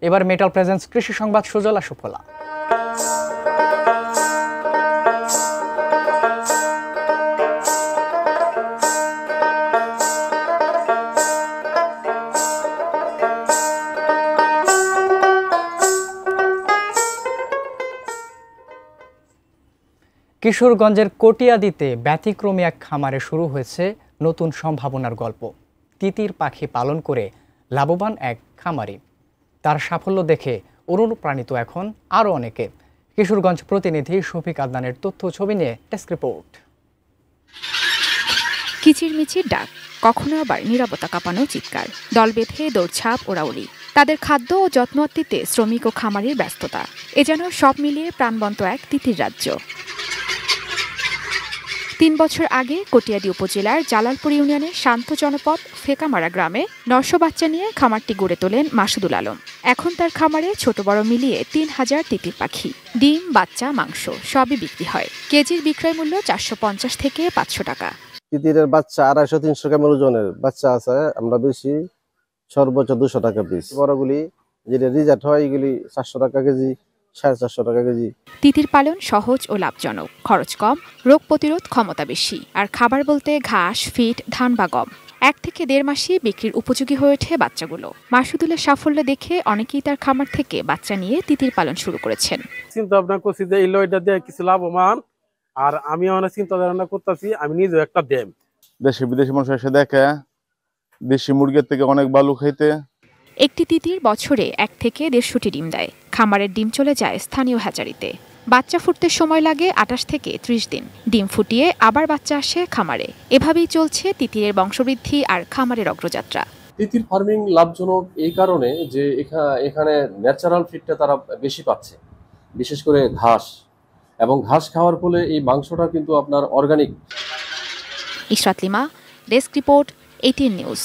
এবার metal presence কৃষি সংবাদ সুজলা সুফলা। কিশোরগঞ্জের কটিয়াদীতে ব্যতিক্রমী এক খামারে শুরু হয়েছে নতুন সম্ভাবনার গল্প। তিতির পাখি পালন করে লাভবান এক খামারি। তার সাফল্য দেখে অনুপ্রাণিত এখন আরও অনেকে। কিশোরগঞ্জ প্রতিনিধি শফিক আদনানের তথ্য ছবি নিয়ে ডেস্ক রিপোর্ট। কিচিরমিচির ডাক, কখনো আবার নীরবতা কাঁপানো চিৎকার, দল বেঁধে দৌড়ঝাঁপ ওড়াউড়ি। তাদের খাদ্য ও যত্নআত্তিতে শ্রমিক ও খামারির ব্যস্ততা। এ যেন সব মিলিয়ে প্রাণবন্ত এক তিতির রাজ্য। ৩ বছর আগে কটিয়াদী উপজেলার জালালপুর ইউনিয়নের শান্ত জনপদ ফেকামারা গ্রামে ৯০০ বাচ্চা নিয়ে খামারটি গড়ে তোলেন মাসুদুল আলম। এখন তার খামারে ছোট বড় মিলিয়ে ৩,০০০ তিতির পাখি। ডিম, বাচ্চা, মাংস সবই বিক্রি হয়। কেজির বিক্রয় মূল্য ৪৫০ থেকে ৫০০ টাকা। তিতিরের বাচ্চা ২৫০-৩০০ গ্রাম ওজনের বাচ্চা আছে, আমরা বেশি সর্বোচ্চ ২০০ টাকা পিস। বড়গুলি যেটা রিজার্ট হয় এগুলি ৪০০ টাকা কেজি, ৪৫০ টাকা কেজি। তিতির পালন সহজ ও লাভজনক, খরচ কম, রোগ প্রতিরোধ ক্ষমতা বেশি। আর খাবার বলতে ঘাস, ফিড, ধান বা গম। ১ থেকে ১.৫ মাসে বিক্রির উপযোগী হয়ে ওঠে বাচ্চাগুলো। মাসুদুলের সাফল্য দেখে অনেকেই তার খামার থেকে বাচ্চা নিয়ে তিতির পালন শুরু করেছেন। চিন্তা ভাবনা করছি যে এই লয়টা দিয়ে কিছু লাভবান, আর আমি অনেক চিন্তা ধারণা করতেছি আমি নিজেও একটা দেব। দেশি বিদেশি মানুষ এসে দেখে দেশি মুরগির থেকে অনেক ভালো খাইতে। একটি তিতির বছরে ১ থেকে ১৫০টি ডিম দেয়। খামারের ডিম চলে যায় স্থানীয় হ্যাচারিতে। বাচ্চা ফুটতে সময় লাগে ২৮ থেকে ৩০ দিন। ডিম ফুটিয়ে আবার বাচ্চা আসে খামারে। এভাবেই চলছে তিতিরের বংশবৃদ্ধি আর খামারের অগ্রযাত্রা। তিতির ফার্মিং লাভজনক এই কারণে যে এখানে ন্যাচারাল ফিডটা তারা বেশি পাচ্ছে, বিশেষ করে ঘাস, এবং ঘাস খাওয়ার ফলে এই মাংসটা কিন্তু আপনার organic. Ishrat lima, desk report, ATN news.